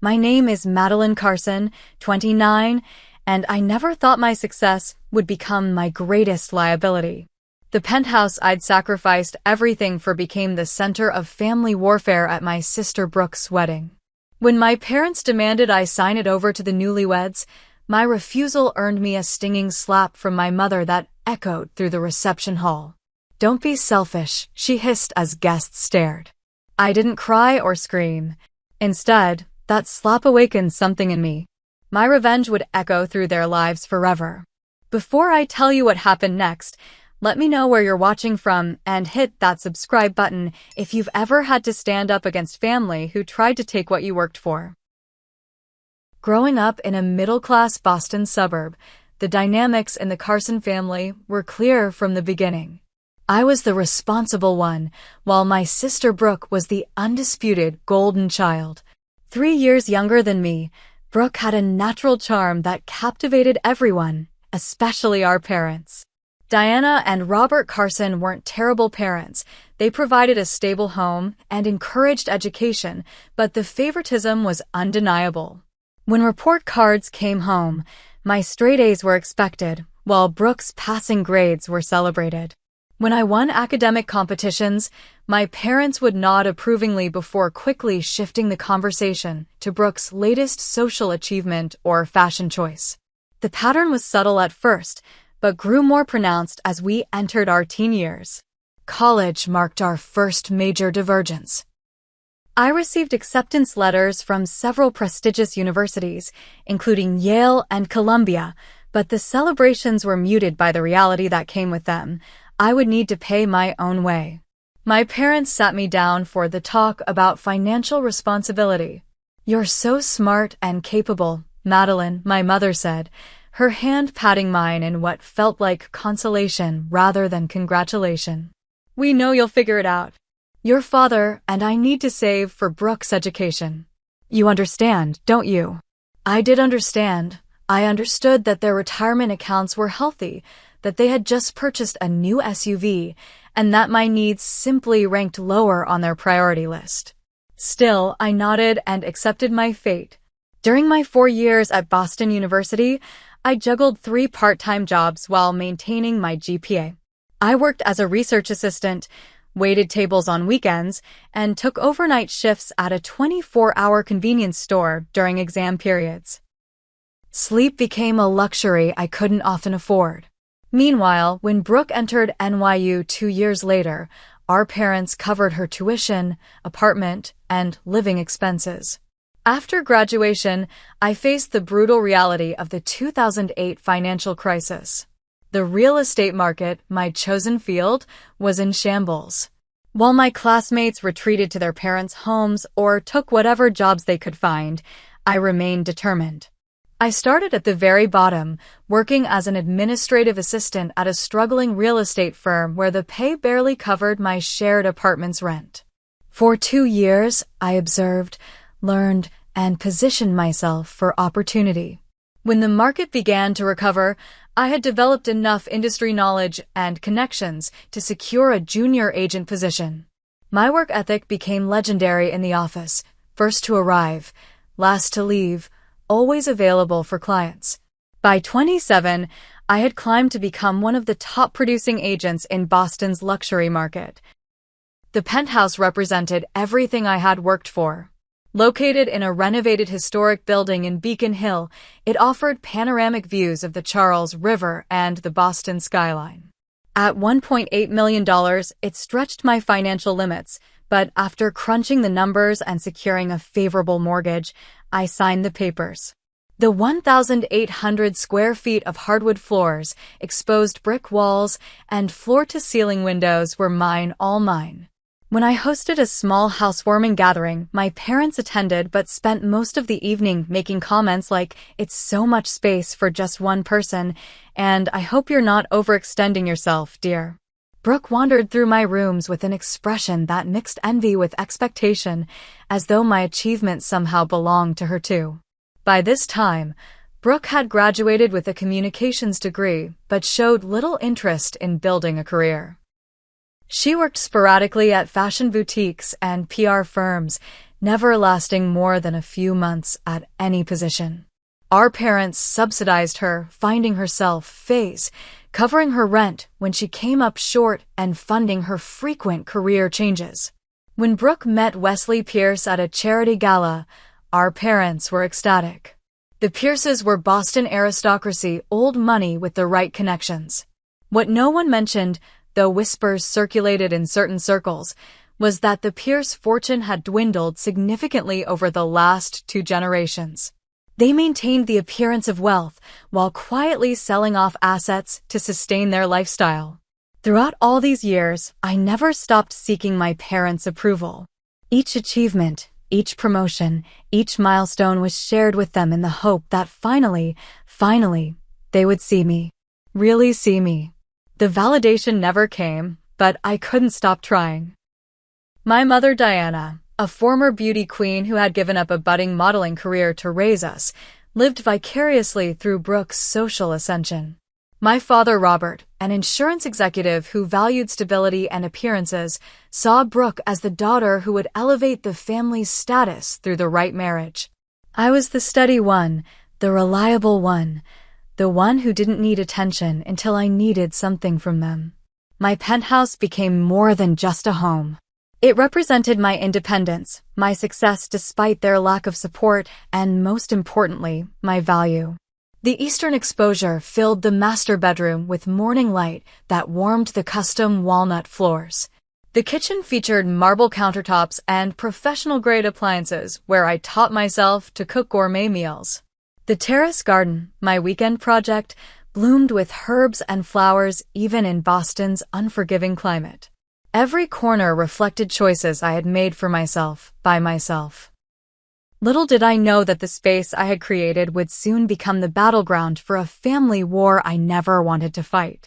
My name is Madeline Carson, 29, and I never thought my success would become my greatest liability. The penthouse I'd sacrificed everything for became the center of family warfare at my sister Brooke's wedding. When my parents demanded I sign it over to the newlyweds, my refusal earned me a stinging slap from my mother that echoed through the reception hall. "Don't be selfish," she hissed as guests stared. I didn't cry or scream. Instead, that slap awakened something in me. My revenge would echo through their lives forever. Before I tell you what happened next, let me know where you're watching from and hit that subscribe button if you've ever had to stand up against family who tried to take what you worked for. Growing up in a middle-class Boston suburb, the dynamics in the Carson family were clear from the beginning. I was the responsible one, while my sister Brooke was the undisputed golden child. 3 years younger than me, Brooke had a natural charm that captivated everyone, especially our parents. Diana and Robert Carson weren't terrible parents. They provided a stable home and encouraged education, but the favoritism was undeniable. When report cards came home, my straight A's were expected, while Brooke's passing grades were celebrated. When I won academic competitions, my parents would nod approvingly before quickly shifting the conversation to Brooke's latest social achievement or fashion choice. The pattern was subtle at first, but grew more pronounced as we entered our teen years. College marked our first major divergence. I received acceptance letters from several prestigious universities, including Yale and Columbia, but the celebrations were muted by the reality that came with them. I would need to pay my own way. My parents sat me down for the talk about financial responsibility. "You're so smart and capable, Madeline," my mother said, her hand patting mine in what felt like consolation rather than congratulation. "We know you'll figure it out. Your father and I need to save for Brooke's education. You understand, don't you?" I did understand. I understood that their retirement accounts were healthy, that they had just purchased a new SUV, and that my needs simply ranked lower on their priority list. Still, I nodded and accepted my fate. During my 4 years at Boston University, I juggled 3 part-time jobs while maintaining my GPA. I worked as a research assistant, waited tables on weekends, and took overnight shifts at a 24-hour convenience store during exam periods. Sleep became a luxury I couldn't often afford. Meanwhile, when Brooke entered NYU 2 years later, our parents covered her tuition, apartment, and living expenses. After graduation, I faced the brutal reality of the 2008 financial crisis. The real estate market, my chosen field, was in shambles. While my classmates retreated to their parents' homes or took whatever jobs they could find, I remained determined. I started at the very bottom, working as an administrative assistant at a struggling real estate firm where the pay barely covered my shared apartment's rent. For 2 years, I observed, learned, and positioned myself for opportunity. When the market began to recover, I had developed enough industry knowledge and connections to secure a junior agent position. My work ethic became legendary in the office, first to arrive, last to leave, always available for clients. By 27, I had climbed to become one of the top producing agents in Boston's luxury market. The Penthouse represented everything I had worked for. Located in a renovated historic building in Beacon Hill, it offered panoramic views of the Charles River and the Boston skyline. At $1.8 million, it stretched my financial limits, but after crunching the numbers and securing a favorable mortgage, I signed the papers. The 1,800 square feet of hardwood floors, exposed brick walls, and floor-to-ceiling windows were mine, all mine. When I hosted a small housewarming gathering, my parents attended but spent most of the evening making comments like, "It's so much space for just one person," and "I hope you're not overextending yourself, dear." Brooke wandered through my rooms with an expression that mixed envy with expectation, as though my achievement somehow belonged to her too. By this time, Brooke had graduated with a communications degree, but showed little interest in building a career. She worked sporadically at fashion boutiques and PR firms, never lasting more than a few months at any position. Our parents subsidized her, finding herself phase, covering her rent when she came up short and funding her frequent career changes. When Brooke met Wesley Pierce at a charity gala, our parents were ecstatic. The Pierces were Boston aristocracy, old money with the right connections. What no one mentioned, though whispers circulated in certain circles, was that the Pierce fortune had dwindled significantly over the last 2 generations. They maintained the appearance of wealth while quietly selling off assets to sustain their lifestyle. Throughout all these years, I never stopped seeking my parents' approval. Each achievement, each promotion, each milestone was shared with them in the hope that finally, they would see me. Really see me. The validation never came, but I couldn't stop trying. My mother, Diana, a former beauty queen who had given up a budding modeling career to raise us, lived vicariously through Brooke's social ascension. My father, Robert, an insurance executive who valued stability and appearances, saw Brooke as the daughter who would elevate the family's status through the right marriage. I was the steady one, the reliable one, the one who didn't need attention until I needed something from them. My penthouse became more than just a home. It represented my independence, my success despite their lack of support, and most importantly, my value. The eastern exposure filled the master bedroom with morning light that warmed the custom walnut floors. The kitchen featured marble countertops and professional-grade appliances where I taught myself to cook gourmet meals. The terrace garden, my weekend project, bloomed with herbs and flowers even in Boston's unforgiving climate. Every corner reflected choices I had made for myself, by myself. Little did I know that the space I had created would soon become the battleground for a family war I never wanted to fight.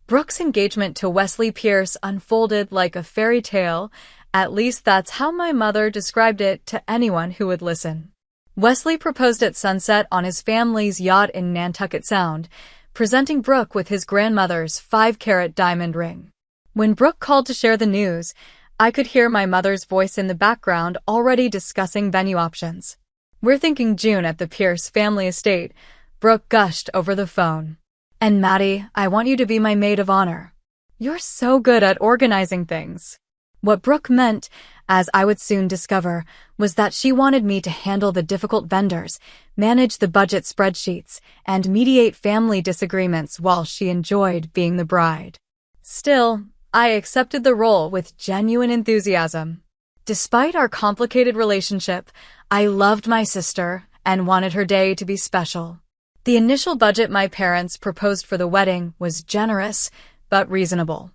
Brooke's engagement to Wesley Pierce unfolded like a fairy tale, at least that's how my mother described it to anyone who would listen. Wesley proposed at sunset on his family's yacht in Nantucket Sound, presenting Brooke with his grandmother's 5-carat diamond ring. When Brooke called to share the news, I could hear my mother's voice in the background already discussing venue options. "We're thinking June at the Pierce family estate," Brooke gushed over the phone. "And Maddie, I want you to be my maid of honor. You're so good at organizing things." What Brooke meant, as I would soon discover, was that she wanted me to handle the difficult vendors, manage the budget spreadsheets, and mediate family disagreements while she enjoyed being the bride. Still, I accepted the role with genuine enthusiasm. Despite our complicated relationship, I loved my sister and wanted her day to be special. The initial budget my parents proposed for the wedding was generous, but reasonable.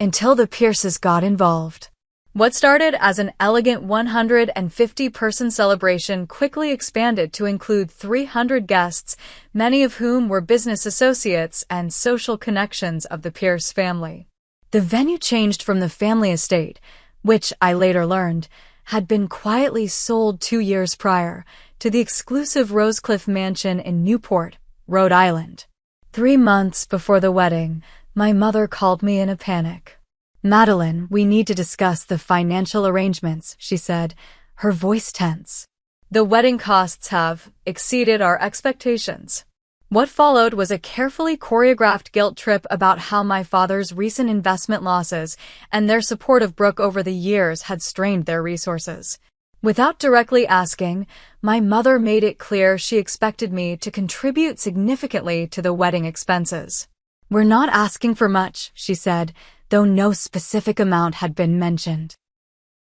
Until the Pierces got involved. What started as an elegant 150-person celebration quickly expanded to include 300 guests, many of whom were business associates and social connections of the Pierce family. The venue changed from the family estate, which, I later learned, had been quietly sold 2 years prior, to the exclusive Rosecliff Mansion in Newport, Rhode Island. 3 months before the wedding, my mother called me in a panic. "Madeline, we need to discuss the financial arrangements," she said, her voice tense. "The wedding costs have exceeded our expectations." What followed was a carefully choreographed guilt trip about how my father's recent investment losses and their support of Brooke over the years had strained their resources. Without directly asking, my mother made it clear she expected me to contribute significantly to the wedding expenses. "We're not asking for much," she said, though no specific amount had been mentioned.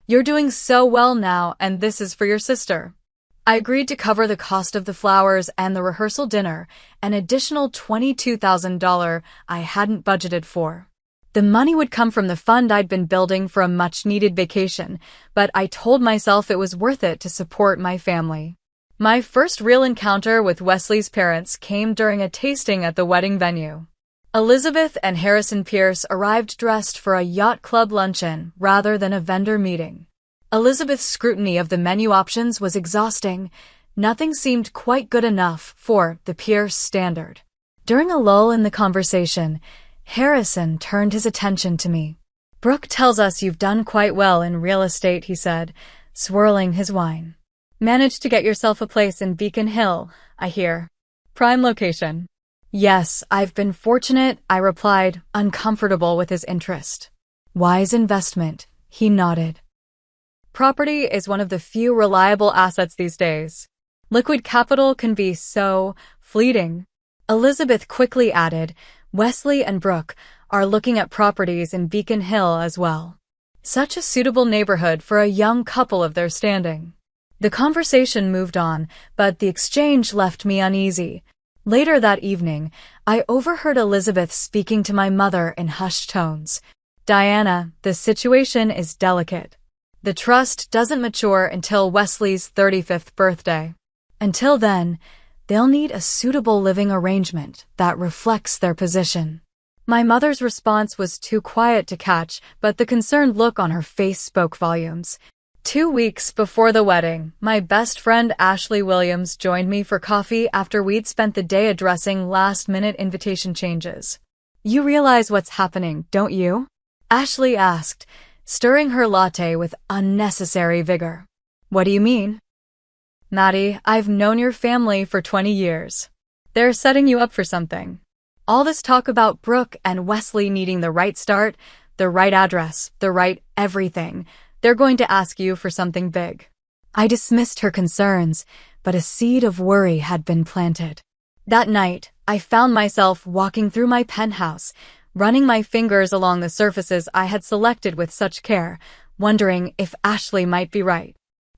"You're doing so well now, and this is for your sister." I agreed to cover the cost of the flowers and the rehearsal dinner, an additional $22,000 I hadn't budgeted for. The money would come from the fund I'd been building for a much-needed vacation, but I told myself it was worth it to support my family. My first real encounter with Wesley's parents came during a tasting at the wedding venue. Elizabeth and Harrison Pierce arrived dressed for a yacht club luncheon rather than a vendor meeting. Elizabeth's scrutiny of the menu options was exhausting. Nothing seemed quite good enough for the Pierce standard. During a lull in the conversation, Harrison turned his attention to me. "Brooke tells us you've done quite well in real estate," he said, swirling his wine. Managed to get yourself a place in Beacon Hill, I hear. Prime location. Yes, I've been fortunate, I replied, uncomfortable with his interest. Wise investment, he nodded. Property is one of the few reliable assets these days. Liquid capital can be so fleeting. Elizabeth quickly added, Wesley and Brooke are looking at properties in Beacon Hill as well. Such a suitable neighborhood for a young couple of their standing. The conversation moved on, but the exchange left me uneasy. Later that evening, I overheard Elizabeth speaking to my mother in hushed tones. Diana, the situation is delicate. The trust doesn't mature until Wesley's 35th birthday. Until then, they'll need a suitable living arrangement that reflects their position. My mother's response was too quiet to catch, but the concerned look on her face spoke volumes. 2 weeks before the wedding, my best friend Ashley Williams joined me for coffee after we'd spent the day addressing last-minute invitation changes. You realize what's happening, don't you? Ashley asked, stirring her latte with unnecessary vigor. What do you mean? Maddie, I've known your family for 20 years. They're setting you up for something. All this talk about Brooke and Wesley needing the right start, the right address, the right everything. They're going to ask you for something big. I dismissed her concerns, but a seed of worry had been planted. That night, I found myself walking through my penthouse, running my fingers along the surfaces I had selected with such care, wondering if Ashley might be right.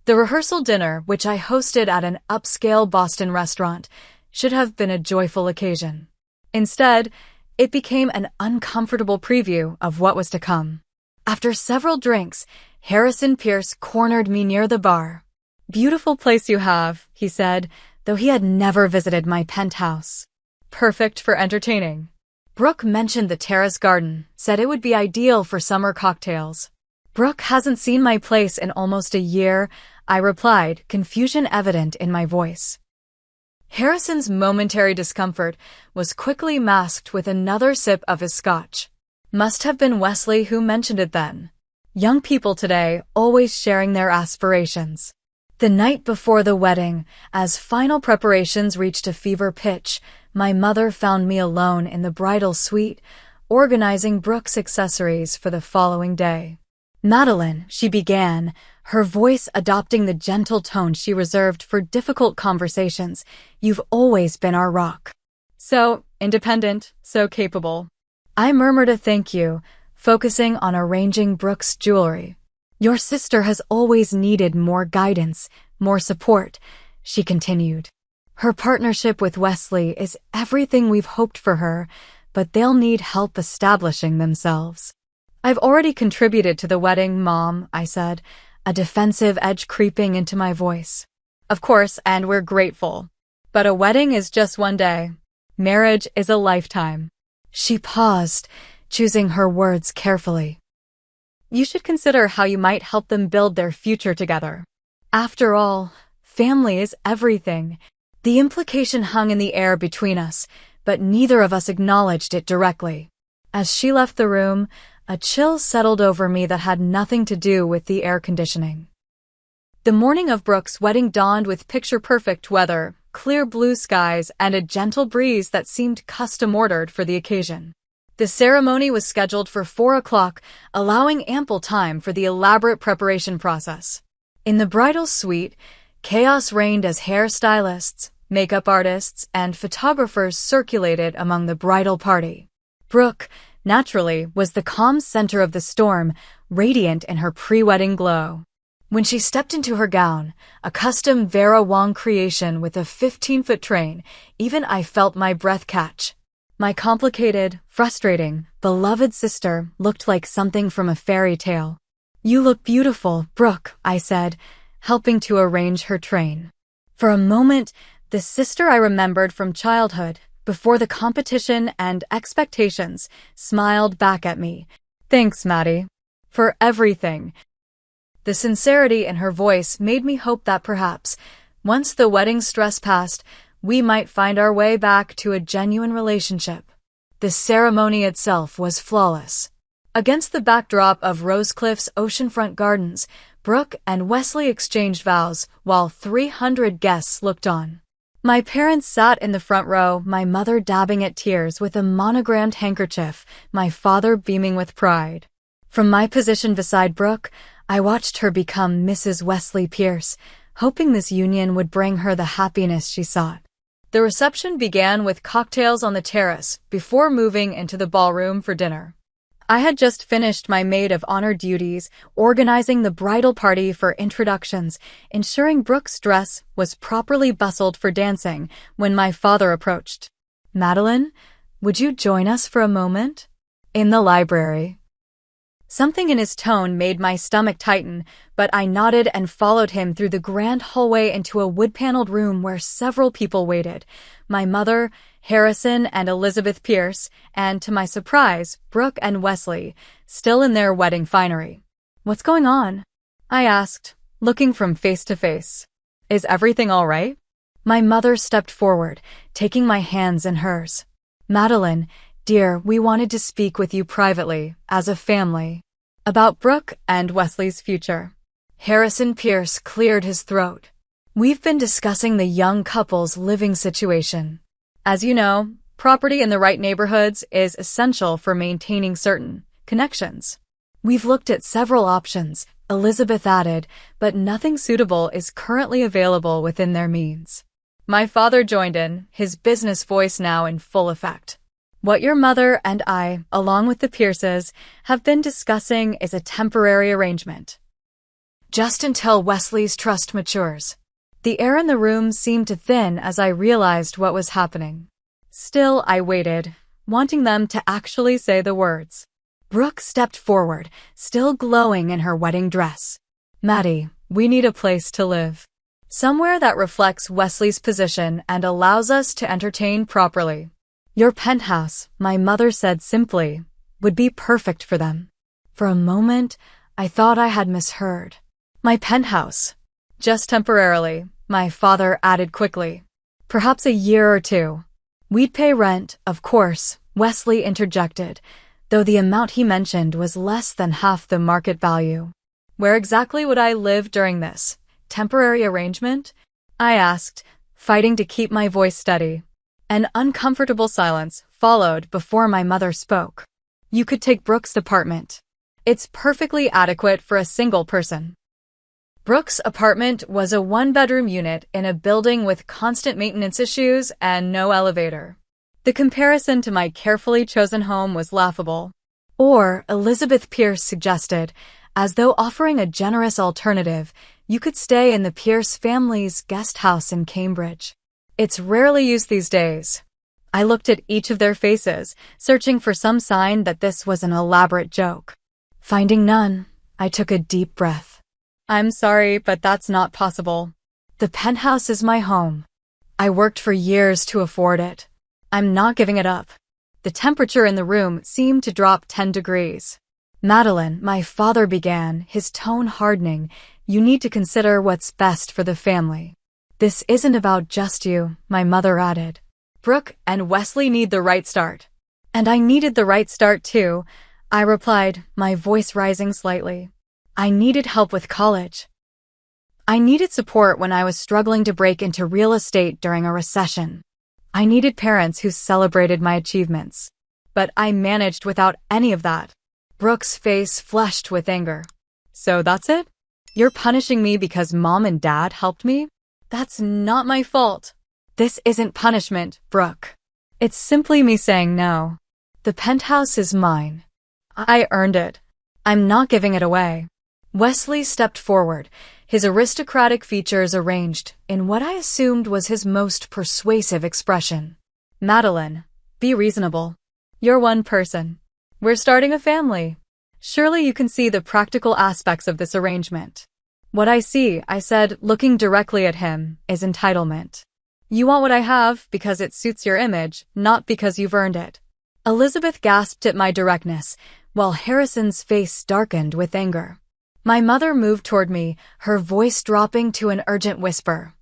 The rehearsal dinner, which I hosted at an upscale Boston restaurant, should have been a joyful occasion. Instead, it became an uncomfortable preview of what was to come. After several drinks, Harrison Pierce cornered me near the bar. Beautiful place you have, he said, though he had never visited my penthouse. Perfect for entertaining. Brooke mentioned the terrace garden, said it would be ideal for summer cocktails. Brooke hasn't seen my place in almost a year, I replied, confusion evident in my voice. Harrison's momentary discomfort was quickly masked with another sip of his scotch. Must have been Wesley who mentioned it then. Young people today always sharing their aspirations. The night before the wedding, as final preparations reached a fever pitch, my mother found me alone in the bridal suite, organizing Brooke's accessories for the following day. Madeline, she began, her voice adopting the gentle tone she reserved for difficult conversations, you've always been our rock. So independent, so capable. I murmured a thank you, focusing on arranging Brooke's jewelry. Your sister has always needed more guidance, more support, she continued. Her partnership with Wesley is everything we've hoped for her, but they'll need help establishing themselves. I've already contributed to the wedding, Mom, I said, a defensive edge creeping into my voice. Of course, and we're grateful. But a wedding is just one day. Marriage is a lifetime. She paused, choosing her words carefully. You should consider how you might help them build their future together. After all, family is everything. The implication hung in the air between us, but neither of us acknowledged it directly. As she left the room, a chill settled over me that had nothing to do with the air conditioning. The morning of Brooke's wedding dawned with picture-perfect weather, clear blue skies, and a gentle breeze that seemed custom-ordered for the occasion. The ceremony was scheduled for 4 o'clock, allowing ample time for the elaborate preparation process. In the bridal suite, chaos reigned as hairstylists, makeup artists, and photographers circulated among the bridal party. Brooke, naturally, was the calm center of the storm, radiant in her pre-wedding glow. When she stepped into her gown, a custom Vera Wang creation with a 15-foot train, even I felt my breath catch. My complicated, frustrating, beloved sister looked like something from a fairy tale. You look beautiful, Brooke, I said, helping to arrange her train. For a moment, the sister I remembered from childhood, before the competition and expectations, smiled back at me. Thanks, Maddie. For everything. The sincerity in her voice made me hope that perhaps, once the wedding stress passed, we might find our way back to a genuine relationship. The ceremony itself was flawless. Against the backdrop of Rosecliff's oceanfront gardens, Brooke and Wesley exchanged vows while 300 guests looked on. My parents sat in the front row, my mother dabbing at tears with a monogrammed handkerchief, my father beaming with pride. From my position beside Brooke, I watched her become Mrs. Wesley Pierce, hoping this union would bring her the happiness she sought. The reception began with cocktails on the terrace before moving into the ballroom for dinner. I had just finished my maid of honor duties, organizing the bridal party for introductions, ensuring Brooke's dress was properly bustled for dancing when my father approached. "Madeline, would you join us for a moment?" "In the library." Something in his tone made my stomach tighten, but I nodded and followed him through the grand hallway into a wood-paneled room where several people waited. My mother, Harrison, and Elizabeth Pierce, and, to my surprise, Brooke and Wesley, still in their wedding finery. "What's going on?" I asked, looking from face to face. "Is everything all right?" My mother stepped forward, taking my hands in hers. "Madeline, dear, we wanted to speak with you privately, as a family, about Brooke and Wesley's future." Harrison Pierce cleared his throat. "We've been discussing the young couple's living situation. As you know, property in the right neighborhoods is essential for maintaining certain connections. We've looked at several options," Elizabeth added, "but nothing suitable is currently available within their means." My father joined in, his business voice now in full effect. "What your mother and I, along with the Pierces, have been discussing is a temporary arrangement. Just until Wesley's trust matures." The air in the room seemed to thin as I realized what was happening. Still, I waited, wanting them to actually say the words. Brooke stepped forward, still glowing in her wedding dress. "Maddie, we need a place to live. Somewhere that reflects Wesley's position and allows us to entertain properly. Your penthouse," my mother said simply, "would be perfect for them." For a moment, I thought I had misheard. "My penthouse." "Just temporarily," my father added quickly. "Perhaps a year or two." "We'd pay rent, of course," Wesley interjected, though the amount he mentioned was less than half the market value. "Where exactly would I live during this temporary arrangement?" I asked, fighting to keep my voice steady. An uncomfortable silence followed before my mother spoke. "You could take Brooke's apartment. It's perfectly adequate for a single person." Brooke's apartment was a one-bedroom unit in a building with constant maintenance issues and no elevator. The comparison to my carefully chosen home was laughable. Or, Elizabeth Pierce suggested, as though offering a generous alternative, you could stay in the Pierce family's guest house in Cambridge. It's rarely used these days. I looked at each of their faces, searching for some sign that this was an elaborate joke. Finding none, I took a deep breath. "I'm sorry, but that's not possible. The penthouse is my home. I worked for years to afford it. I'm not giving it up." The temperature in the room seemed to drop 10 degrees. "Madeline," my father began, his tone hardening, "you need to consider what's best for the family. This isn't about just you," my mother added. "Brooke and Wesley need the right start." "And I needed the right start too," I replied, my voice rising slightly. "I needed help with college. I needed support when I was struggling to break into real estate during a recession. I needed parents who celebrated my achievements. But I managed without any of that." Brooke's face flushed with anger. "So that's it? You're punishing me because Mom and Dad helped me? That's not my fault." "This isn't punishment, Brooke. It's simply me saying no. The penthouse is mine. I earned it. I'm not giving it away." Wesley stepped forward, his aristocratic features arranged in what I assumed was his most persuasive expression. "Madeline, be reasonable. You're one person. We're starting a family. Surely you can see the practical aspects of this arrangement." "What I see," I said, looking directly at him, "is entitlement. You want what I have because it suits your image, not because you've earned it." Elizabeth gasped at my directness, while Harrison's face darkened with anger. My mother moved toward me, her voice dropping to an urgent whisper.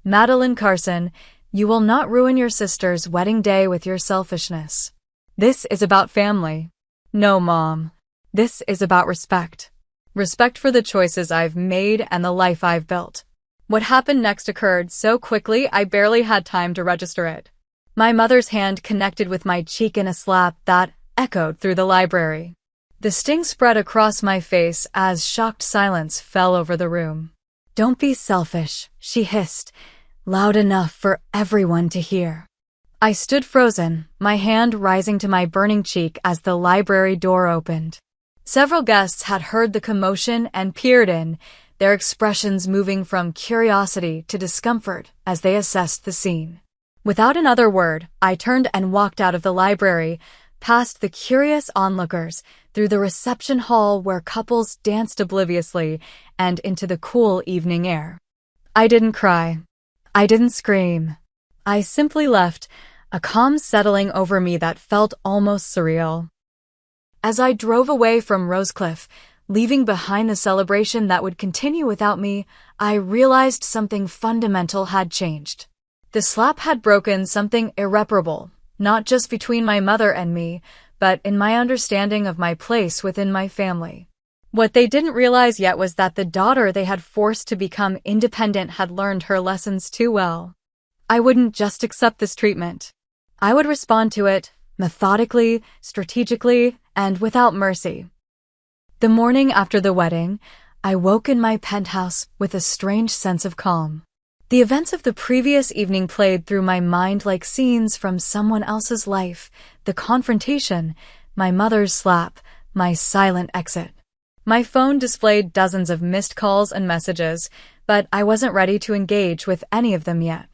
"Madeline Carson, you will not ruin your sister's wedding day with your selfishness. This is about family." "No, Mom. This is about respect." respect for the choices I've made and the life I've built. What happened next occurred so quickly I barely had time to register it. My mother's hand connected with my cheek in a slap that echoed through the library. The sting spread across my face as shocked silence fell over the room. "Don't be selfish," she hissed, loud enough for everyone to hear. I stood frozen, my hand rising to my burning cheek as the library door opened. Several guests had heard the commotion and peered in, their expressions moving from curiosity to discomfort as they assessed the scene. Without another word, I turned and walked out of the library, past the curious onlookers, through the reception hall where couples danced obliviously, and into the cool evening air. I didn't cry. I didn't scream. I simply left, a calm settling over me that felt almost surreal. As I drove away from Rosecliff, leaving behind the celebration that would continue without me, I realized something fundamental had changed. The slap had broken something irreparable, not just between my mother and me, but in my understanding of my place within my family. What they didn't realize yet was that the daughter they had forced to become independent had learned her lessons too well. I wouldn't just accept this treatment. I would respond to it, methodically, strategically, and without mercy. The morning after the wedding, I woke in my penthouse with a strange sense of calm. The events of the previous evening played through my mind like scenes from someone else's life, the confrontation, my mother's slap, my silent exit. My phone displayed dozens of missed calls and messages, but I wasn't ready to engage with any of them yet.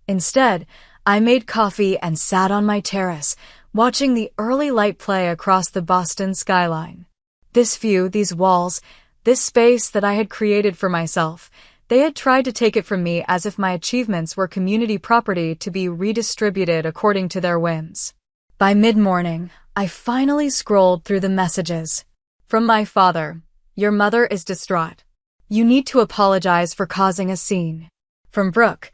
Instead, I made coffee and sat on my terrace, watching the early light play across the Boston skyline. This view, these walls, this space that I had created for myself, they had tried to take it from me as if my achievements were community property to be redistributed according to their whims. By mid-morning, I finally scrolled through the messages. From my father, "Your mother is distraught. You need to apologize for causing a scene." From Brooke,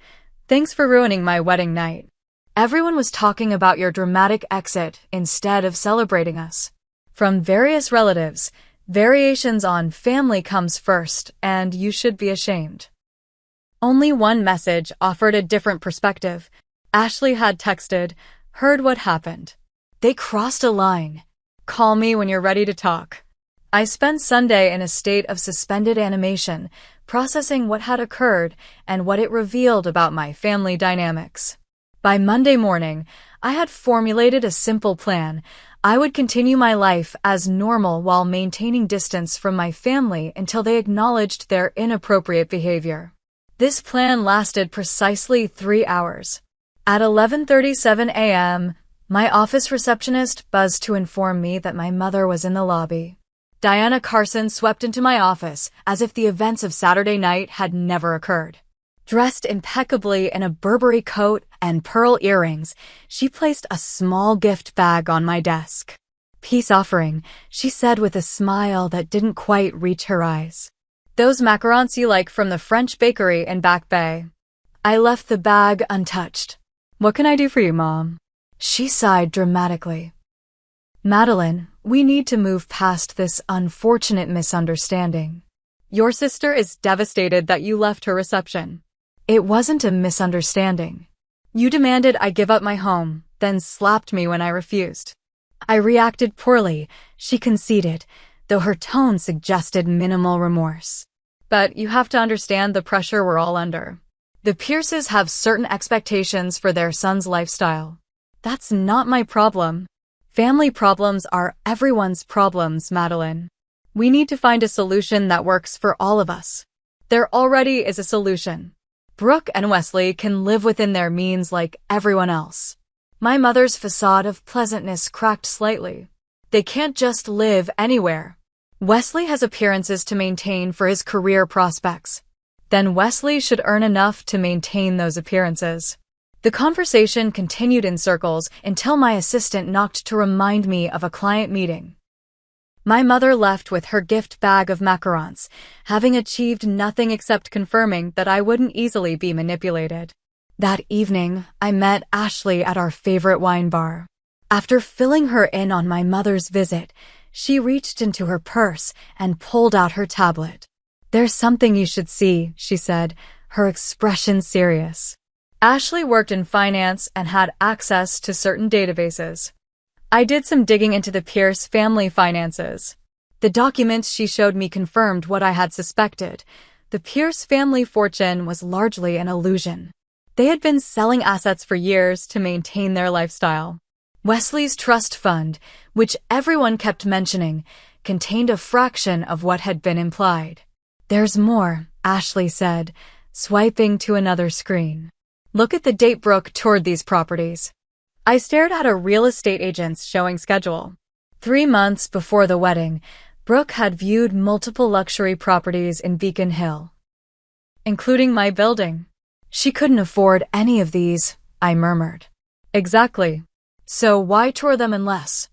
"Thanks for ruining my wedding night. Everyone was talking about your dramatic exit instead of celebrating us." From various relatives, variations on "family comes first and you should be ashamed." Only one message offered a different perspective. Ashley had texted, "Heard what happened. They crossed a line. Call me when you're ready to talk." I spent Sunday in a state of suspended animation, processing what had occurred and what it revealed about my family dynamics. By Monday morning, I had formulated a simple plan. I would continue my life as normal while maintaining distance from my family until they acknowledged their inappropriate behavior. This plan lasted precisely 3 hours. At 11:37 a.m., my office receptionist buzzed to inform me that my mother was in the lobby. Diana Carson swept into my office as if the events of Saturday night had never occurred. Dressed impeccably in a Burberry coat and pearl earrings, she placed a small gift bag on my desk. "Peace offering," she said with a smile that didn't quite reach her eyes. "Those macarons you like from the French bakery in Back Bay." I left the bag untouched. "What can I do for you, Mom?" She sighed dramatically. "Madeline, we need to move past this unfortunate misunderstanding. Your sister is devastated that you left her reception." It wasn't a misunderstanding. "You demanded I give up my home, then slapped me when I refused." I reacted poorly, she conceded, though her tone suggested minimal remorse. "But you have to understand the pressure we're all under. The Pierces have certain expectations for their son's lifestyle. That's not my problem. Family problems are everyone's problems, Madeline. We need to find a solution that works for all of us. There already is a solution. Brooke and Wesley can live within their means like everyone else." My mother's facade of pleasantness cracked slightly. "They can't just live anywhere. Wesley has appearances to maintain for his career prospects. Then Wesley should earn enough to maintain those appearances." The conversation continued in circles until my assistant knocked to remind me of a client meeting. My mother left with her gift bag of macarons, having achieved nothing except confirming that I wouldn't easily be manipulated. That evening, I met Ashley at our favorite wine bar. After filling her in on my mother's visit, She reached into her purse and pulled out her tablet. "There's something you should see," she said, her expression serious. Ashley worked in finance and had access to certain databases. I did some digging into the Pierce family finances. The documents she showed me confirmed what I had suspected. The Pierce family fortune was largely an illusion. They had been selling assets for years to maintain their lifestyle. Wesley's trust fund, which everyone kept mentioning, contained a fraction of what had been implied. "There's more," Ashley said, swiping to another screen. "Look at the date Brooke toured these properties." I stared at a real estate agent's showing schedule. 3 months before the wedding, Brooke had viewed multiple luxury properties in Beacon Hill, including my building. "She couldn't afford any of these," I murmured. "Exactly. So why tour them unless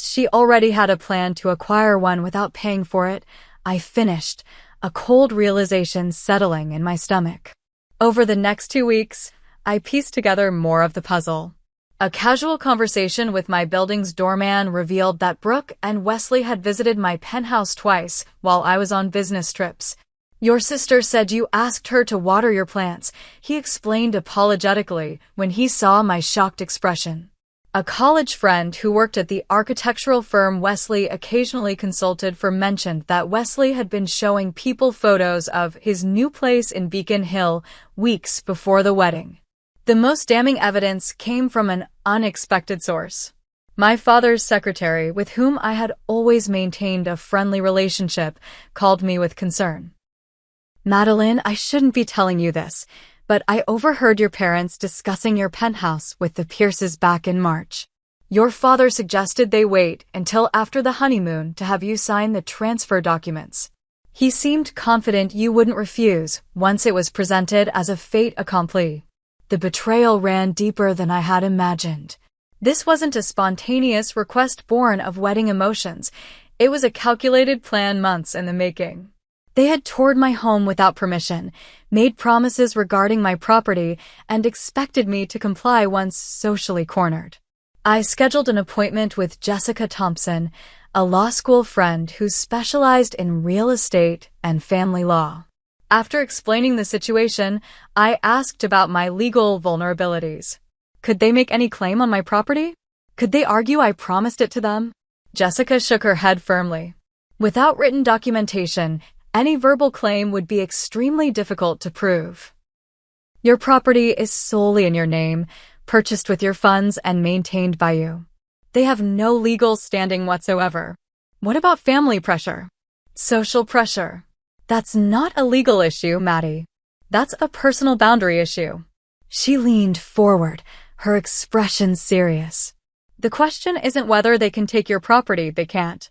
she already had a plan to acquire one without paying for it," I finished, a cold realization settling in my stomach. Over the next 2 weeks, I pieced together more of the puzzle. A casual conversation with my building's doorman revealed that Brooke and Wesley had visited my penthouse twice while I was on business trips. "Your sister said you asked her to water your plants," he explained apologetically when he saw my shocked expression. A college friend who worked at the architectural firm Wesley occasionally consulted for mentioned that Wesley had been showing people photos of his new place in Beacon Hill weeks before the wedding. The most damning evidence came from an unexpected source. My father's secretary, with whom I had always maintained a friendly relationship, called me with concern. "Madeline, I shouldn't be telling you this, but I overheard your parents discussing your penthouse with the Pierces back in March. Your father suggested they wait until after the honeymoon to have you sign the transfer documents. He seemed confident you wouldn't refuse once it was presented as a fait accompli." The betrayal ran deeper than I had imagined. This wasn't a spontaneous request born of wedding emotions. It was a calculated plan months in the making. They had toured my home without permission, made promises regarding my property, and expected me to comply once socially cornered. I scheduled an appointment with Jessica Thompson, a law school friend who specialized in real estate and family law. After explaining the situation, I asked about my legal vulnerabilities. Could they make any claim on my property? Could they argue I promised it to them? Jessica shook her head firmly. Without written documentation, any verbal claim would be extremely difficult to prove. Your property is solely in your name, purchased with your funds and maintained by you. They have no legal standing whatsoever. What about family pressure? Social pressure? That's not a legal issue, Maddie. That's a personal boundary issue. She leaned forward, her expression serious. The question isn't whether they can take your property, they can't.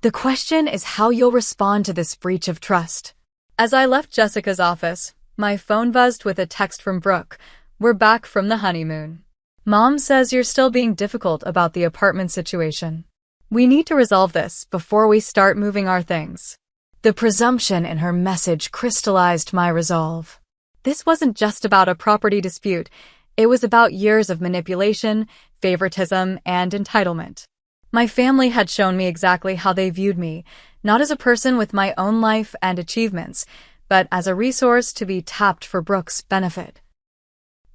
The question is how you'll respond to this breach of trust. As I left Jessica's office, my phone buzzed with a text from Brooke. "We're back from the honeymoon. Mom says you're still being difficult about the apartment situation. We need to resolve this before we start moving our things." The presumption in her message crystallized my resolve. This wasn't just about a property dispute. It was about years of manipulation, favoritism, and entitlement. My family had shown me exactly how they viewed me, not as a person with my own life and achievements, but as a resource to be tapped for Brooke's benefit.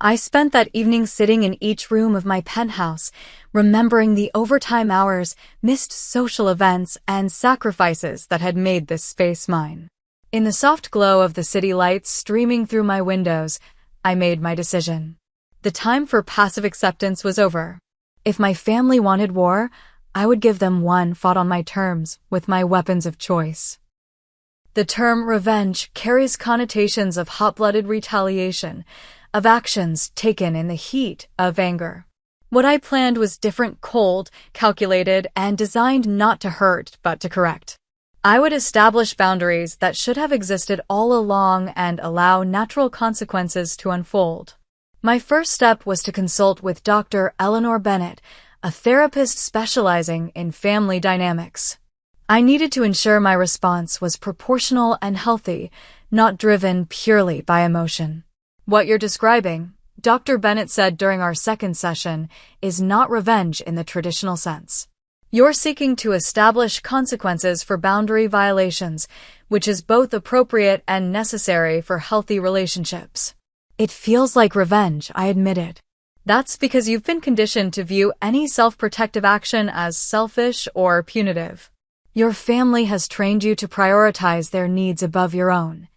I spent that evening sitting in each room of my penthouse, remembering the overtime hours, missed social events, and sacrifices that had made this space mine. In the soft glow of the city lights streaming through my windows, I made my decision. The time for passive acceptance was over. If my family wanted war, I would give them one fought on my terms, with my weapons of choice. The term revenge carries connotations of hot-blooded retaliation, of actions taken in the heat of anger. What I planned was different, cold, calculated, and designed not to hurt but to correct. I would establish boundaries that should have existed all along and allow natural consequences to unfold. My first step was to consult with Dr. Eleanor Bennett, a therapist specializing in family dynamics. I needed to ensure my response was proportional and healthy, not driven purely by emotion. "What you're describing," Dr. Bennett said during our second session, "is not revenge in the traditional sense. You're seeking to establish consequences for boundary violations, which is both appropriate and necessary for healthy relationships. It feels like revenge, I admit it. That's because you've been conditioned to view any self-protective action as selfish or punitive. Your family has trained you to prioritize their needs above your own.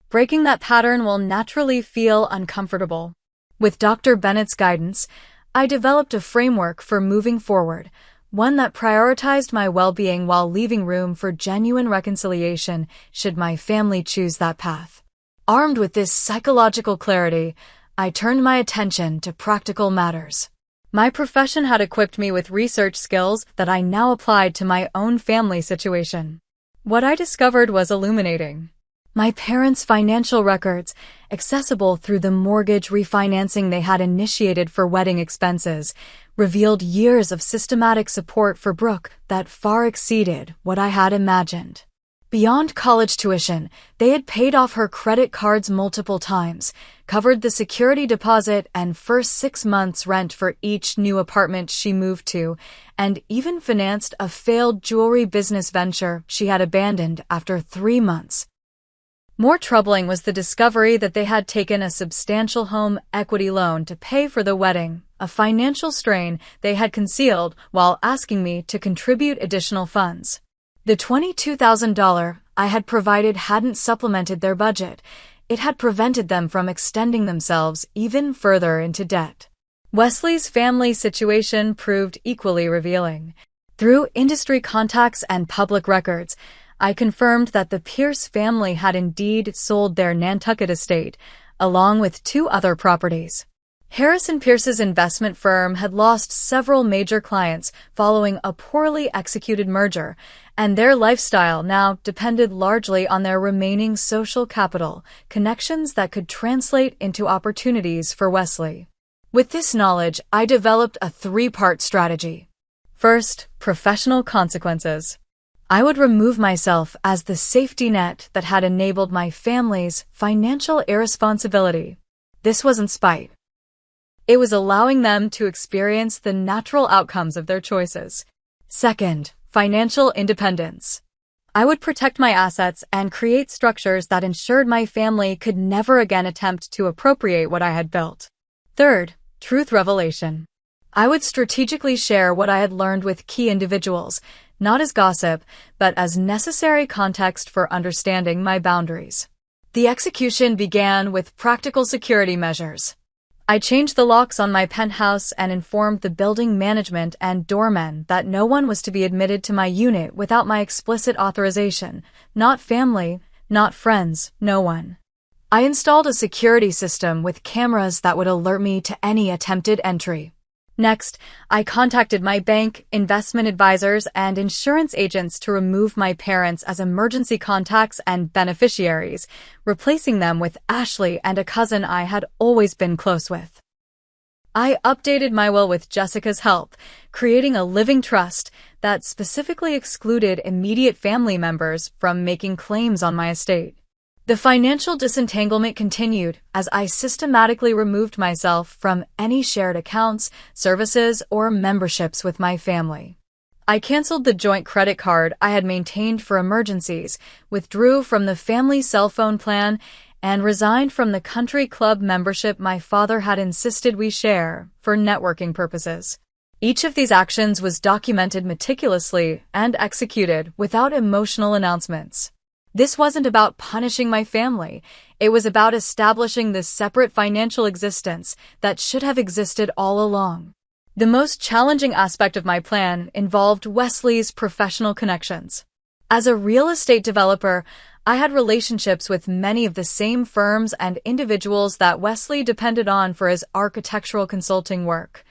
Breaking that pattern will naturally feel uncomfortable. With Dr. Bennett's guidance, I developed a framework for moving forward, one that prioritized my well-being while leaving room for genuine reconciliation should my family choose that path. Armed with this psychological clarity, I turned my attention to practical matters. My profession had equipped me with research skills that I now applied to my own family situation. What I discovered was illuminating. My parents' financial records, accessible through the mortgage refinancing they had initiated for wedding expenses, revealed years of systematic support for Brooke that far exceeded what I had imagined. Beyond college tuition, they had paid off her credit cards multiple times, covered the security deposit and first 6 months' rent for each new apartment she moved to, and even financed a failed jewelry business venture she had abandoned after 3 months. More troubling was the discovery that they had taken a substantial home equity loan to pay for the wedding, a financial strain they had concealed while asking me to contribute additional funds. The $22,000 I had provided hadn't supplemented their budget. It had prevented them from extending themselves even further into debt. Wesley's family situation proved equally revealing. Through industry contacts and public records, I confirmed that the Pierce family had indeed sold their Nantucket estate, along with 2 other properties. Harrison Pierce's investment firm had lost several major clients following a poorly executed merger, and their lifestyle now depended largely on their remaining social capital, connections that could translate into opportunities for Wesley. With this knowledge, I developed a 3-part strategy. First, professional consequences. I would remove myself as the safety net that had enabled my family's financial irresponsibility. This wasn't spite. It was allowing them to experience the natural outcomes of their choices. Second, financial independence. I would protect my assets and create structures that ensured my family could never again attempt to appropriate what I had built. Third, truth revelation. I would strategically share what I had learned with key individuals, not as gossip, but as necessary context for understanding my boundaries. The execution began with practical security measures. I changed the locks on my penthouse and informed the building management and doormen that no one was to be admitted to my unit without my explicit authorization. Not family, not friends, no one. I installed a security system with cameras that would alert me to any attempted entry. Next, I contacted my bank, investment advisors, and insurance agents to remove my parents as emergency contacts and beneficiaries, replacing them with Ashley and a cousin I had always been close with. I updated my will with Jessica's help, creating a living trust that specifically excluded immediate family members from making claims on my estate. The financial disentanglement continued as I systematically removed myself from any shared accounts, services, or memberships with my family. I canceled the joint credit card I had maintained for emergencies, withdrew from the family cell phone plan, and resigned from the country club membership my father had insisted we share for networking purposes. Each of these actions was documented meticulously and executed without emotional announcements. This wasn't about punishing my family. It was about establishing this separate financial existence that should have existed all along. The most challenging aspect of my plan involved Wesley's professional connections. As a real estate developer, I had relationships with many of the same firms and individuals that Wesley depended on for his architectural consulting work.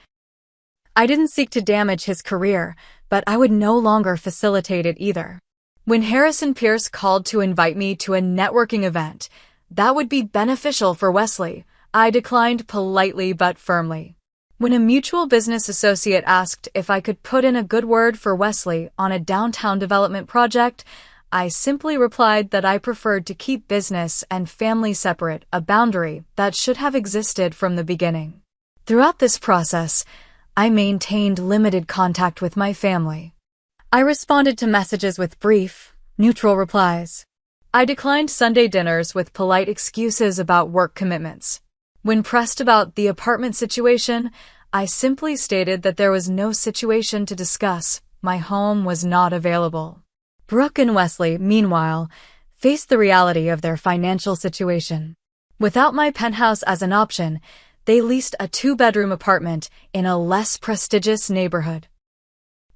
I didn't seek to damage his career, but I would no longer facilitate it either. When Harrison Pierce called to invite me to a networking event that would be beneficial for Wesley, I declined politely but firmly. When a mutual business associate asked if I could put in a good word for Wesley on a downtown development project, I simply replied that I preferred to keep business and family separate, a boundary that should have existed from the beginning. Throughout this process, I maintained limited contact with my family. I responded to messages with brief, neutral replies. I declined Sunday dinners with polite excuses about work commitments. When pressed about the apartment situation, I simply stated that there was no situation to discuss. My home was not available. Brooke and Wesley, meanwhile, faced the reality of their financial situation. Without my penthouse as an option, they leased a 2-bedroom apartment in a less prestigious neighborhood.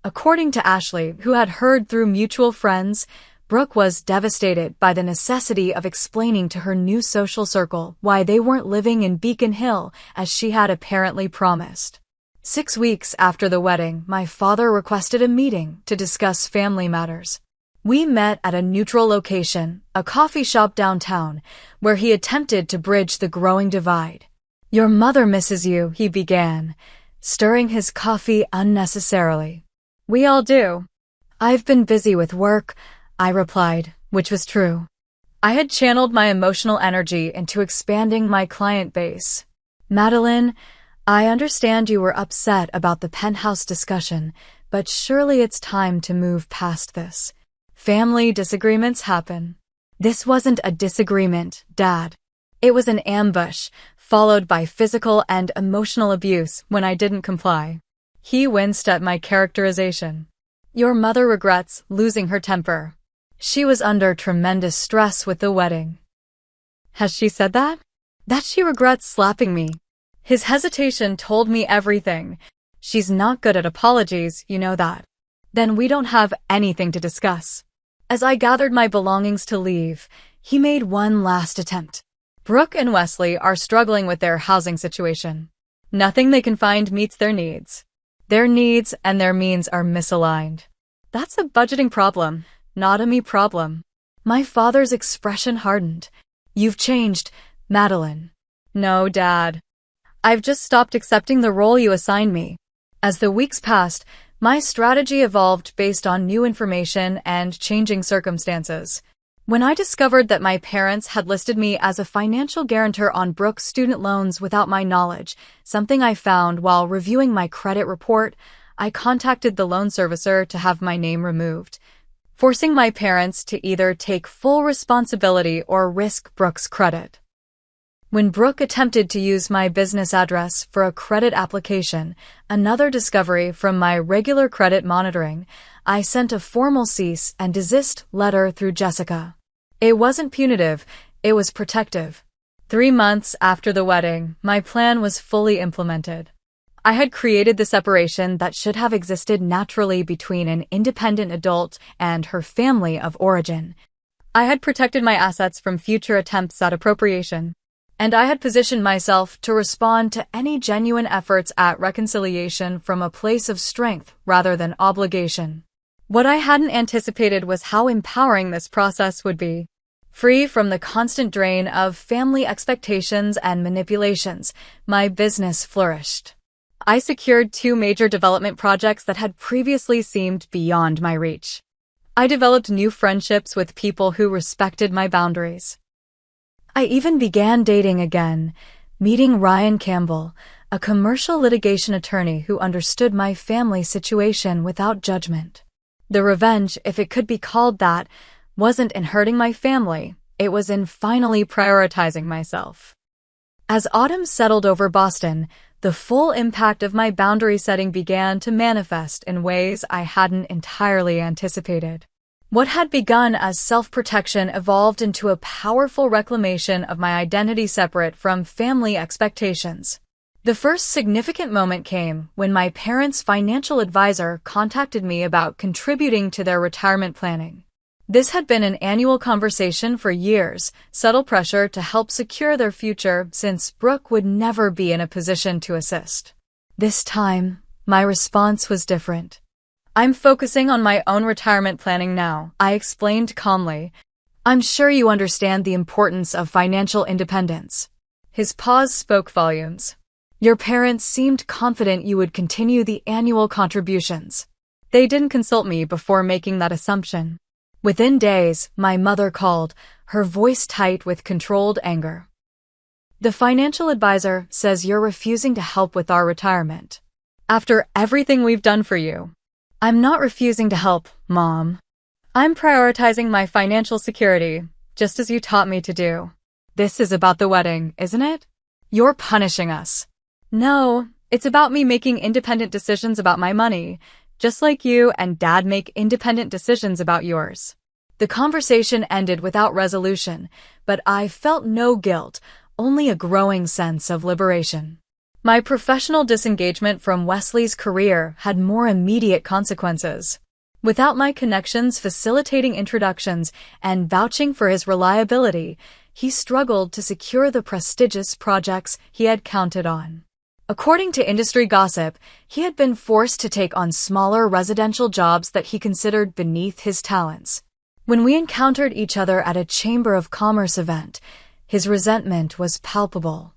According to Ashley, who had heard through mutual friends, Brooke was devastated by the necessity of explaining to her new social circle why they weren't living in Beacon Hill as she had apparently promised. 6 weeks after the wedding, my father requested a meeting to discuss family matters. We met at a neutral location, a coffee shop downtown, where he attempted to bridge the growing divide. "Your mother misses you," he began, stirring his coffee unnecessarily. "We all do." "I've been busy with work," I replied, which was true. I had channeled my emotional energy into expanding my client base. "Madeline, I understand you were upset about the penthouse discussion, but surely it's time to move past this. Family disagreements happen." This wasn't a disagreement, Dad. It was an ambush, followed by physical and emotional abuse when I didn't comply. He winced at my characterization. "Your mother regrets losing her temper. She was under tremendous stress with the wedding." "Has she said that?" "That she regrets slapping me." His hesitation told me everything. "She's not good at apologies, you know that." "Then we don't have anything to discuss." As I gathered my belongings to leave, he made one last attempt. "Brooke and Wesley are struggling with their housing situation. Nothing they can find meets their needs. Their needs and their means are misaligned. That's a budgeting problem, not a me problem." My father's expression hardened. "You've changed, Madeline." "No, Dad. I've just stopped accepting the role you assigned me." As the weeks passed, my strategy evolved based on new information and changing circumstances. When I discovered that my parents had listed me as a financial guarantor on Brooke's student loans without my knowledge, something I found while reviewing my credit report, I contacted the loan servicer to have my name removed, forcing my parents to either take full responsibility or risk Brooke's credit. When Brooke attempted to use my business address for a credit application, another discovery from my regular credit monitoring, I sent a formal cease and desist letter through Jessica. It wasn't punitive, it was protective. 3 months after the wedding, my plan was fully implemented. I had created the separation that should have existed naturally between an independent adult and her family of origin. I had protected my assets from future attempts at appropriation, and I had positioned myself to respond to any genuine efforts at reconciliation from a place of strength rather than obligation. What I hadn't anticipated was how empowering this process would be. Free from the constant drain of family expectations and manipulations, my business flourished. I secured 2 major development projects that had previously seemed beyond my reach. I developed new friendships with people who respected my boundaries. I even began dating again, meeting Ryan Campbell, a commercial litigation attorney who understood my family situation without judgment. The revenge, if it could be called that, wasn't in hurting my family, it was in finally prioritizing myself. As autumn settled over Boston, the full impact of my boundary setting began to manifest in ways I hadn't entirely anticipated. What had begun as self-protection evolved into a powerful reclamation of my identity separate from family expectations. The first significant moment came when my parents' financial advisor contacted me about contributing to their retirement planning. This had been an annual conversation for years, subtle pressure to help secure their future since Brooke would never be in a position to assist. This time, my response was different. "I'm focusing on my own retirement planning now," I explained calmly. "I'm sure you understand the importance of financial independence." His pause spoke volumes. "Your parents seemed confident you would continue the annual contributions. They didn't consult me before making that assumption." Within days, my mother called, her voice tight with controlled anger. "The financial advisor says you're refusing to help with our retirement." After everything we've done for you. I'm not refusing to help, Mom. I'm prioritizing my financial security, just as you taught me to do. This is about the wedding, isn't it? You're punishing us. No, it's about me making independent decisions about my money, just like you and Dad make independent decisions about yours. The conversation ended without resolution, but I felt no guilt, only a growing sense of liberation. My professional disengagement from Wesley's career had more immediate consequences. Without my connections facilitating introductions and vouching for his reliability, he struggled to secure the prestigious projects he had counted on. According to industry gossip, he had been forced to take on smaller residential jobs that he considered beneath his talents. When we encountered each other at a Chamber of Commerce event, his resentment was palpable.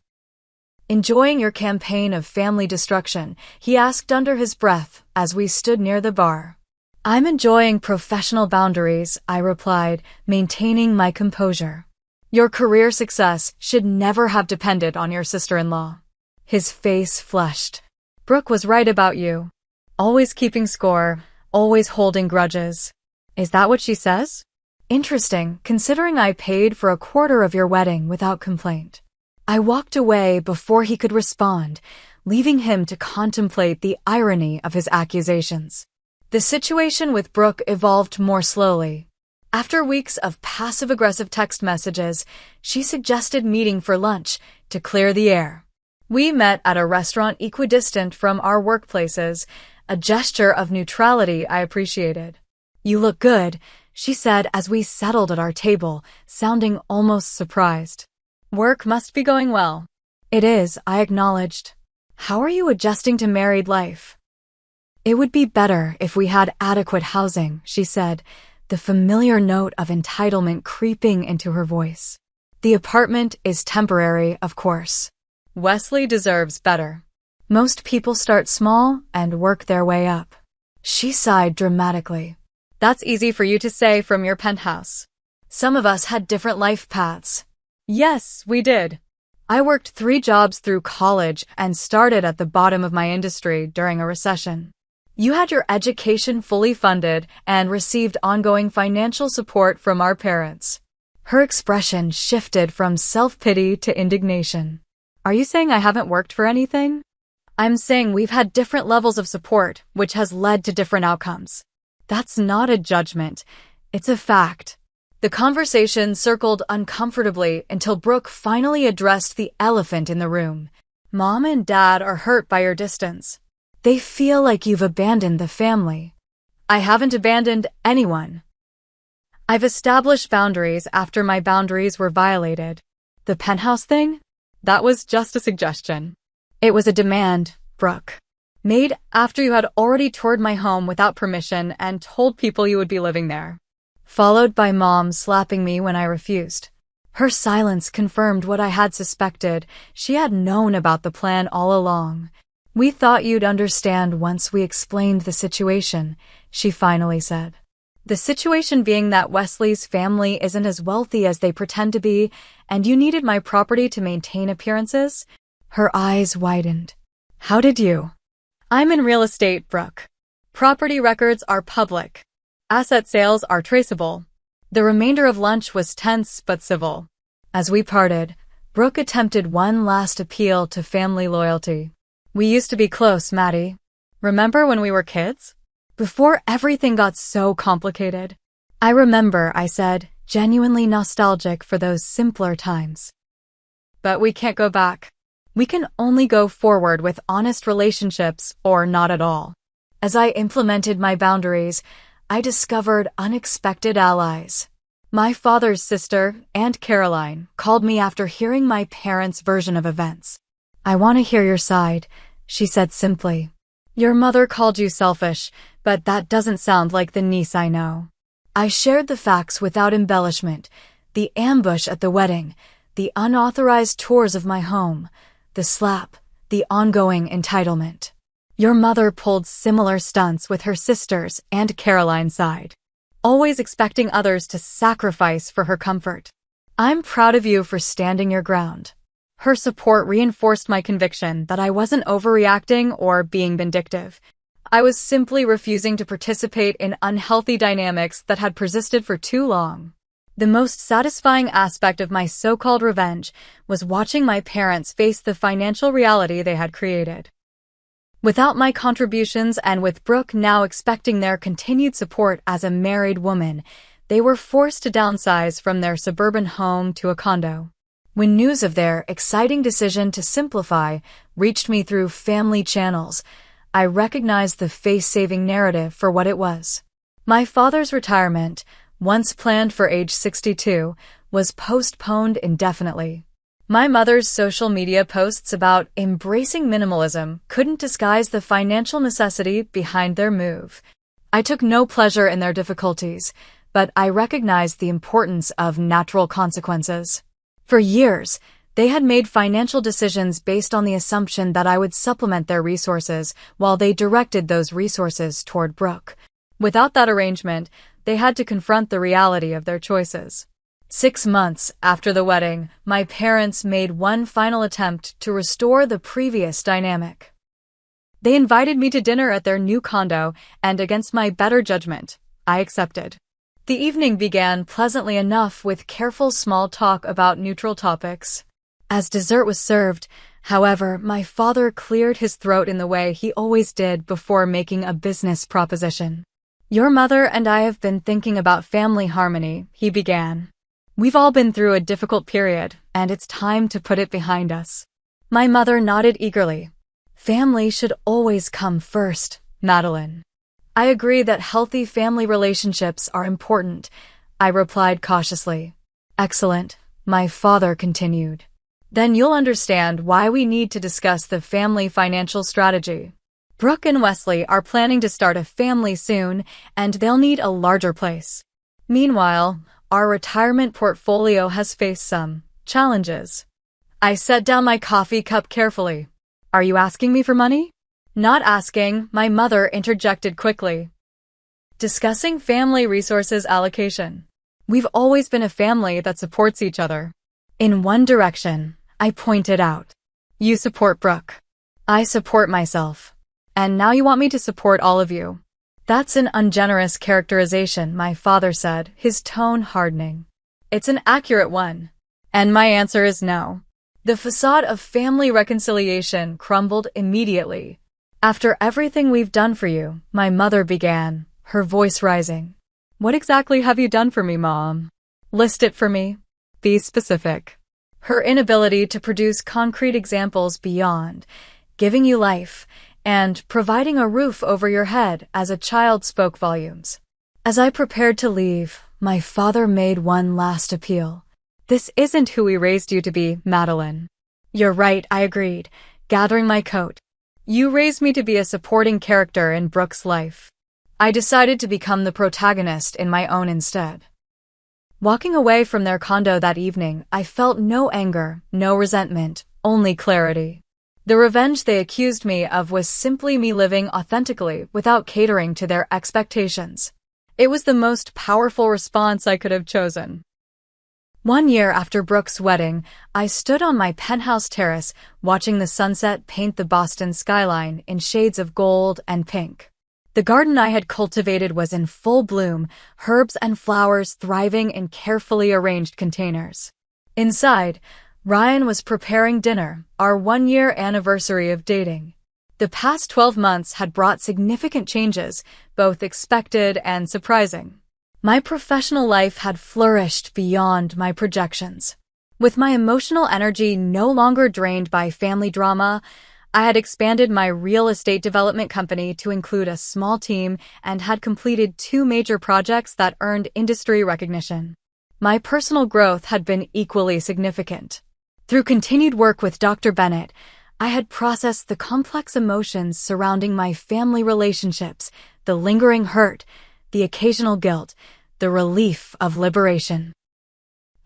Enjoying your campaign of family destruction, he asked under his breath as we stood near the bar. I'm enjoying professional boundaries, I replied, maintaining my composure. Your career success should never have depended on your sister-in-law. His face flushed. Brooke was right about you. Always keeping score, always holding grudges. Is that what she says? Interesting, considering I paid for a quarter of your wedding without complaint. I walked away before he could respond, leaving him to contemplate the irony of his accusations. The situation with Brooke evolved more slowly. After weeks of passive-aggressive text messages, she suggested meeting for lunch to clear the air. We met at a restaurant equidistant from our workplaces, a gesture of neutrality I appreciated. You look good, she said as we settled at our table, sounding almost surprised. Work must be going well. It is, I acknowledged. How are you adjusting to married life? It would be better if we had adequate housing, she said, the familiar note of entitlement creeping into her voice. The apartment is temporary, of course. Wesley deserves better. Most people start small and work their way up. She sighed dramatically. That's easy for you to say from your penthouse. Some of us had different life paths. Yes, we did. I worked 3 jobs through college and started at the bottom of my industry during a recession. You had your education fully funded and received ongoing financial support from our parents. Her expression shifted from self-pity to indignation. Are you saying I haven't worked for anything? I'm saying we've had different levels of support, which has led to different outcomes. That's not a judgment. It's a fact. The conversation circled uncomfortably until Brooke finally addressed the elephant in the room. Mom and Dad are hurt by your distance. They feel like you've abandoned the family. I haven't abandoned anyone. I've established boundaries after my boundaries were violated. The penthouse thing? That was just a suggestion. It was a demand, Brooke. Made after you had already toured my home without permission and told people you would be living there. Followed by Mom slapping me when I refused. Her silence confirmed what I had suspected. She had known about the plan all along. We thought you'd understand once we explained the situation, she finally said. The situation being that Wesley's family isn't as wealthy as they pretend to be, and you needed my property to maintain appearances? Her eyes widened. How did you? I'm in real estate, Brooke. Property records are public. Asset sales are traceable. The remainder of lunch was tense but civil. As we parted, Brooke attempted one last appeal to family loyalty. We used to be close, Maddie. Remember when we were kids? Before everything got so complicated. I remember, I said, genuinely nostalgic for those simpler times. But we can't go back. We can only go forward with honest relationships or not at all. As I implemented my boundaries, I discovered unexpected allies. My father's sister, Aunt Caroline, called me after hearing my parents' version of events. I want to hear your side, she said simply. Your mother called you selfish, but that doesn't sound like the niece I know. I shared the facts without embellishment, the ambush at the wedding, the unauthorized tours of my home, the slap, the ongoing entitlement. Your mother pulled similar stunts with her sisters and Caroline's side, always expecting others to sacrifice for her comfort. I'm proud of you for standing your ground. Her support reinforced my conviction that I wasn't overreacting or being vindictive. I was simply refusing to participate in unhealthy dynamics that had persisted for too long. The most satisfying aspect of my so-called revenge was watching my parents face the financial reality they had created. Without my contributions and with Brooke now expecting their continued support as a married woman, they were forced to downsize from their suburban home to a condo. When news of their exciting decision to simplify reached me through family channels, I recognized the face-saving narrative for what it was. My father's retirement, once planned for age 62, was postponed indefinitely. My mother's social media posts about embracing minimalism couldn't disguise the financial necessity behind their move. I took no pleasure in their difficulties, but I recognized the importance of natural consequences. For years, they had made financial decisions based on the assumption that I would supplement their resources while they directed those resources toward Brooke. Without that arrangement, they had to confront the reality of their choices. 6 months after the wedding, my parents made one final attempt to restore the previous dynamic. They invited me to dinner at their new condo, and against my better judgment, I accepted. The evening began pleasantly enough with careful small talk about neutral topics. As dessert was served, however, my father cleared his throat in the way he always did before making a business proposition. "Your mother and I have been thinking about family harmony," he began. "We've all been through a difficult period, and it's time to put it behind us." My mother nodded eagerly. "Family should always come first, Madeline." "I agree that healthy family relationships are important," I replied cautiously. "Excellent," my father continued. "Then you'll understand why we need to discuss the family financial strategy. Brooke and Wesley are planning to start a family soon, and they'll need a larger place. Meanwhile, our retirement portfolio has faced some challenges." I set down my coffee cup carefully. "Are you asking me for money?" "Not asking," my mother interjected quickly. "Discussing family resources allocation. We've always been a family that supports each other." "In one direction," I pointed out. "You support Brooke. I support myself. And now you want me to support all of you." "That's an ungenerous characterization," my father said, his tone hardening. "It's an accurate one. And my answer is no." The facade of family reconciliation crumbled immediately. "After everything we've done for you," my mother began, her voice rising. "What exactly have you done for me, Mom? List it for me. Be specific." Her inability to produce concrete examples beyond giving you life and providing a roof over your head as a child spoke volumes. As I prepared to leave, my father made one last appeal. "This isn't who we raised you to be, Madeline." "You're right," I agreed, gathering my coat. "You raised me to be a supporting character in Brooke's life. I decided to become the protagonist in my own instead." Walking away from their condo that evening, I felt no anger, no resentment, only clarity. The revenge they accused me of was simply me living authentically without catering to their expectations. It was the most powerful response I could have chosen. 1 year after Brooke's wedding, I stood on my penthouse terrace watching the sunset paint the Boston skyline in shades of gold and pink. The garden I had cultivated was in full bloom, herbs and flowers thriving in carefully arranged containers. Inside, Ryan was preparing dinner, our 1-year anniversary of dating. The past 12 months had brought significant changes, both expected and surprising. My professional life had flourished beyond my projections. With my emotional energy no longer drained by family drama, I had expanded my real estate development company to include a small team and had completed 2 major projects that earned industry recognition. My personal growth had been equally significant. Through continued work with Dr. Bennett, I had processed the complex emotions surrounding my family relationships, the lingering hurt, the occasional guilt, the relief of liberation.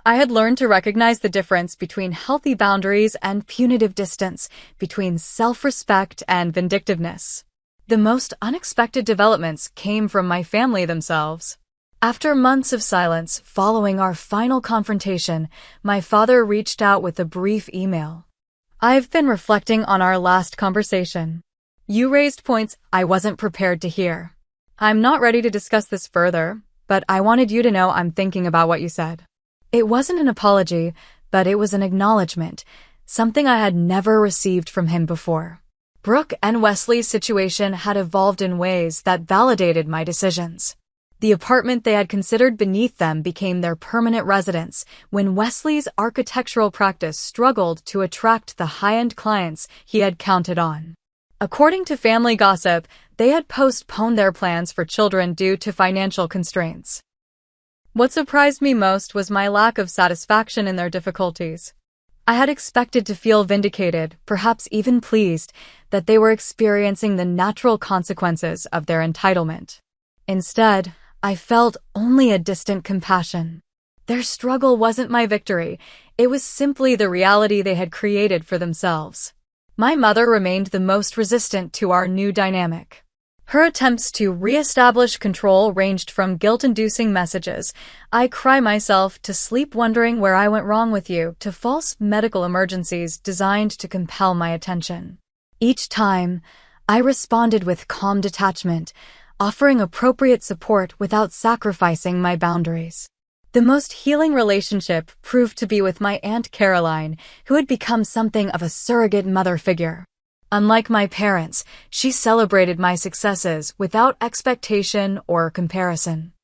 I had learned to recognize the difference between healthy boundaries and punitive distance, between self-respect and vindictiveness. The most unexpected developments came from my family themselves. After months of silence following our final confrontation, my father reached out with a brief email. "I've been reflecting on our last conversation. You raised points I wasn't prepared to hear. I'm not ready to discuss this further, but I wanted you to know I'm thinking about what you said." It wasn't an apology, but it was an acknowledgement, something I had never received from him before. Brooke and Wesley's situation had evolved in ways that validated my decisions. The apartment they had considered beneath them became their permanent residence when Wesley's architectural practice struggled to attract the high-end clients he had counted on. According to family gossip, they had postponed their plans for children due to financial constraints. What surprised me most was my lack of satisfaction in their difficulties. I had expected to feel vindicated, perhaps even pleased, that they were experiencing the natural consequences of their entitlement. Instead, I felt only a distant compassion. Their struggle wasn't my victory, it was simply the reality they had created for themselves. My mother remained the most resistant to our new dynamic. Her attempts to re-establish control ranged from guilt-inducing messages, "I cry myself to sleep wondering where I went wrong with you," to false medical emergencies designed to compel my attention. Each time, I responded with calm detachment, offering appropriate support without sacrificing my boundaries. The most healing relationship proved to be with my Aunt Caroline, who had become something of a surrogate mother figure. Unlike my parents, she celebrated my successes without expectation or comparison.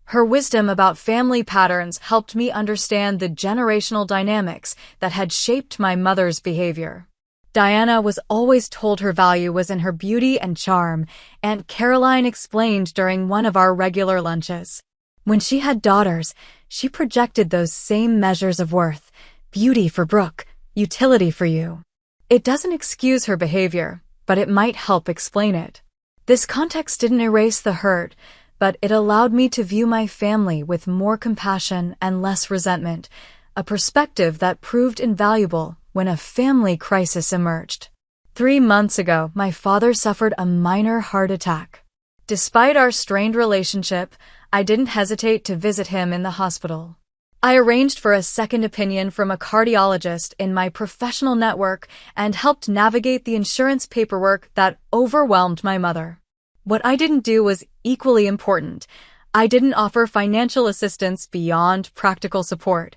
Her wisdom about family patterns helped me understand the generational dynamics that had shaped my mother's behavior. Diana was always told her value was in her beauty and charm, Aunt Caroline explained during one of our regular lunches. When she had daughters, she projected those same measures of worth: beauty for Brooke, utility for you. It doesn't excuse her behavior, but it might help explain it. This context didn't erase the hurt, but it allowed me to view my family with more compassion and less resentment, a perspective that proved invaluable when a family crisis emerged. 3 months ago, my father suffered a minor heart attack. Despite our strained relationship, I didn't hesitate to visit him in the hospital. I arranged for a second opinion from a cardiologist in my professional network and helped navigate the insurance paperwork that overwhelmed my mother. What I didn't do was equally important. I didn't offer financial assistance beyond practical support.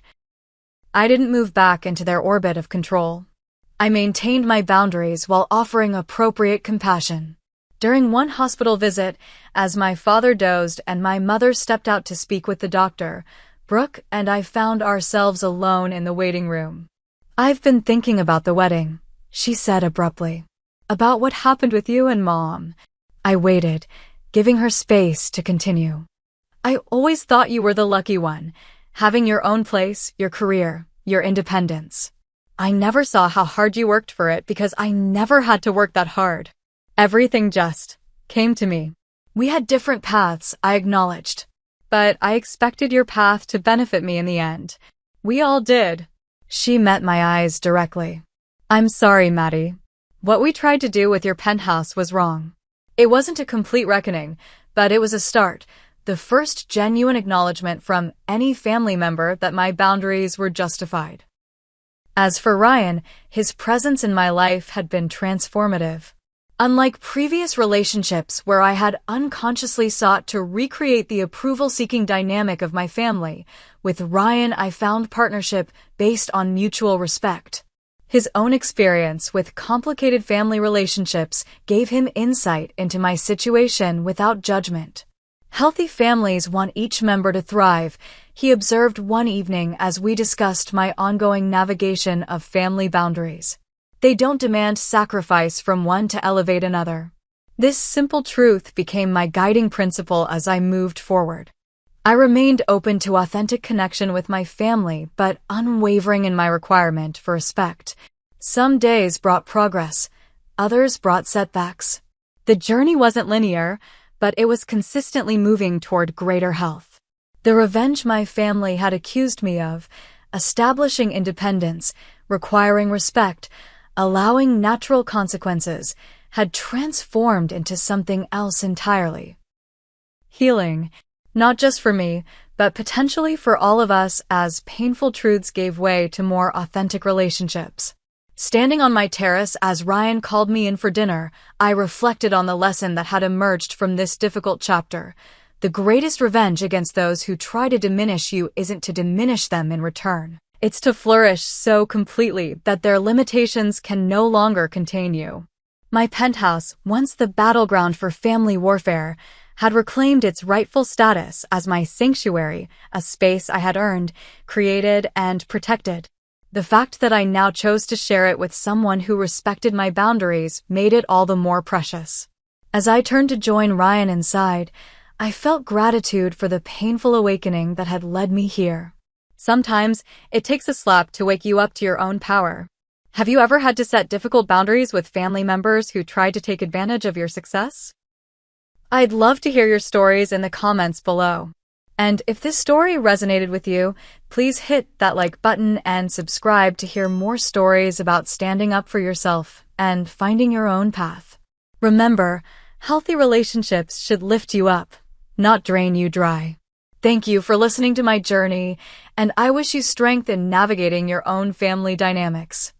I didn't move back into their orbit of control. I maintained my boundaries while offering appropriate compassion. During one hospital visit, as my father dozed and my mother stepped out to speak with the doctor, Brooke and I found ourselves alone in the waiting room. "I've been thinking about the wedding," she said abruptly. "About what happened with you and Mom." I waited, giving her space to continue. "I always thought you were the lucky one, having your own place, your career, your independence. I never saw how hard you worked for it because I never had to work that hard. Everything just came to me. We had different paths, I acknowledged. But I expected your path to benefit me in the end. We all did." She met my eyes directly. "I'm sorry, Maddie. What we tried to do with your penthouse was wrong. It wasn't a complete reckoning, but it was a start, the first genuine acknowledgement from any family member that my boundaries were justified." As for Ryan, his presence in my life had been transformative. Unlike previous relationships where I had unconsciously sought to recreate the approval-seeking dynamic of my family, with Ryan I found partnership based on mutual respect. His own experience with complicated family relationships gave him insight into my situation without judgment. "Healthy families want each member to thrive," he observed one evening as we discussed my ongoing navigation of family boundaries. "They don't demand sacrifice from one to elevate another." This simple truth became my guiding principle as I moved forward. I remained open to authentic connection with my family, but unwavering in my requirement for respect. Some days brought progress, others brought setbacks. The journey wasn't linear, but it was consistently moving toward greater health. The revenge my family had accused me of, establishing independence, requiring respect, allowing natural consequences, had transformed into something else entirely. Healing. Not just for me, but potentially for all of us as painful truths gave way to more authentic relationships. Standing on my terrace as Ryan called me in for dinner, I reflected on the lesson that had emerged from this difficult chapter. The greatest revenge against those who try to diminish you isn't to diminish them in return. It's to flourish so completely that their limitations can no longer contain you. My penthouse, once the battleground for family warfare, had reclaimed its rightful status as my sanctuary, a space I had earned, created, and protected. The fact that I now chose to share it with someone who respected my boundaries made it all the more precious. As I turned to join Ryan inside, I felt gratitude for the painful awakening that had led me here. Sometimes, it takes a slap to wake you up to your own power. Have you ever had to set difficult boundaries with family members who tried to take advantage of your success? I'd love to hear your stories in the comments below. And if this story resonated with you, please hit that like button and subscribe to hear more stories about standing up for yourself and finding your own path. Remember, healthy relationships should lift you up, not drain you dry. Thank you for listening to my journey, and I wish you strength in navigating your own family dynamics.